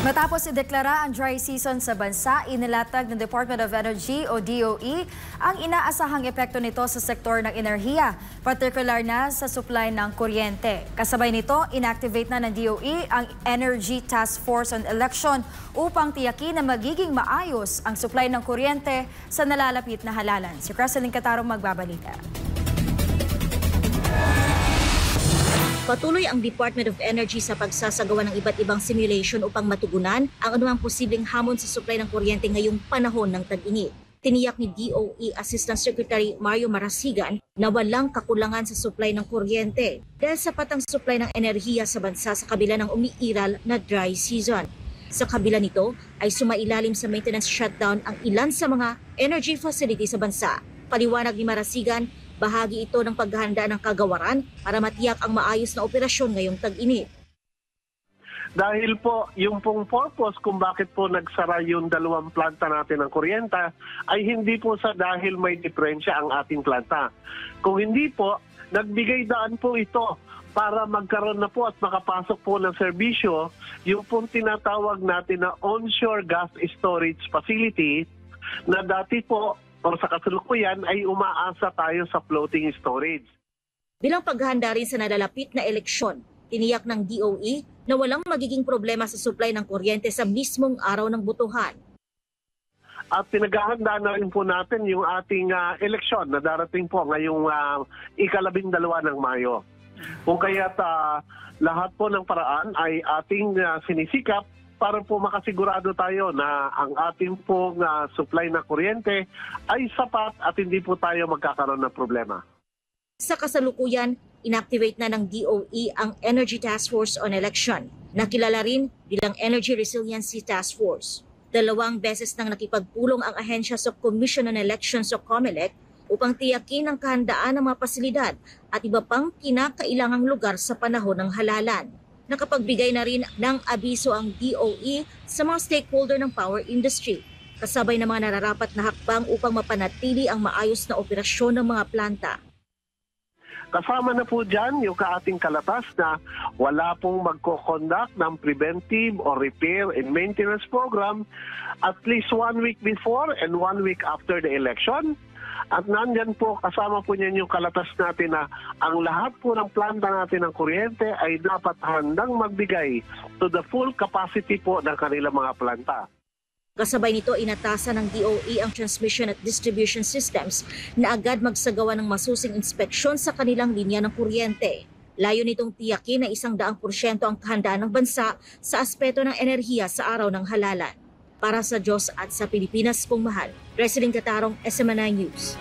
Matapos ideklara ang dry season sa bansa, inilatag ng Department of Energy o DOE ang inaasahang epekto nito sa sektor ng enerhiya, partikular na sa supply ng kuryente. Kasabay nito, inactivate na ng DOE ang Energy Task Force on Election upang tiyakin na magiging maayos ang supply ng kuryente sa nalalapit na halalan. Si Cresceline Catarong magbabalita. Patuloy ang Department of Energy sa pagsasagawa ng iba't ibang simulation upang matugunan ang anumang posibleng hamon sa supply ng kuryente ngayong panahon ng tag-init. Tiniyak ni DOE Assistant Secretary Mario Marasigan na walang kakulangan sa supply ng kuryente dahil sapat ang supply ng enerhiya sa bansa sa kabila ng umiiral na dry season. Sa kabila nito ay sumailalim sa maintenance shutdown ang ilan sa mga energy facility sa bansa. Paliwanag ni Marasigan, bahagi ito ng paghahanda ng kagawaran para matiyak ang maayos na operasyon ngayong tag-init. Dahil po, yung pong purpose kung bakit po nagsara yung dalawang planta natin ng kuryente ay hindi po sa dahil may diferensya ang ating planta. Kung hindi po, nagbigay daan po ito para magkaroon na po at makapasok po ng serbisyo yung pong tinatawag natin na onshore gas storage facility na dati po o sa kasalukuyan ay umaasa tayo sa floating storage. Bilang paghahanda rin sa nalalapit na eleksyon, tiniyak ng DOE na walang magiging problema sa supply ng kuryente sa mismong araw ng butuhan. At pinaghahanda na rin po natin yung ating eleksyon na darating po ngayong ika-12 ng Mayo. Kung kaya't lahat po ng paraan ay ating sinisikap para po makasigurado tayo na ang ating pong supply na kuryente ay sapat at hindi po tayo magkakaroon ng problema. Sa kasalukuyan, inactivate na ng DOE ang Energy Task Force on Election, na kilala rin bilang Energy Resiliency Task Force. 2 beses nang nakipagpulong ang ahensya sa Commission on Elections o COMELEC upang tiyakin ang kahandaan ng mga pasilidad at iba pang kinakailangang lugar sa panahon ng halalan. Nakapagbigay na rin ng abiso ang DOE sa mga stakeholder ng power industry, kasabay ng mga nararapat na hakbang upang mapanatili ang maayos na operasyon ng mga planta. Kasama na po dyan yung kaating kalatas na wala pong magko-conduct ng preventive or repair and maintenance program at least 1 week before and 1 week after the election. At nandyan po, kasama po niyan yung kalatas natin na ang lahat po ng planta natin ng kuryente ay dapat handang magbigay to the full capacity po ng kanilang mga planta. Kasabay nito, inatasan ng DOE ang transmission at distribution systems na agad magsagawa ng masusing inspeksyon sa kanilang linya ng kuryente. Layo nitong tiyakin na 100% ang kahandaan ng bansa sa aspeto ng enerhiya sa araw ng halalan. Para sa Diyos at sa Pilipinas pong mahal, Cresceline Catarong, SMNI News.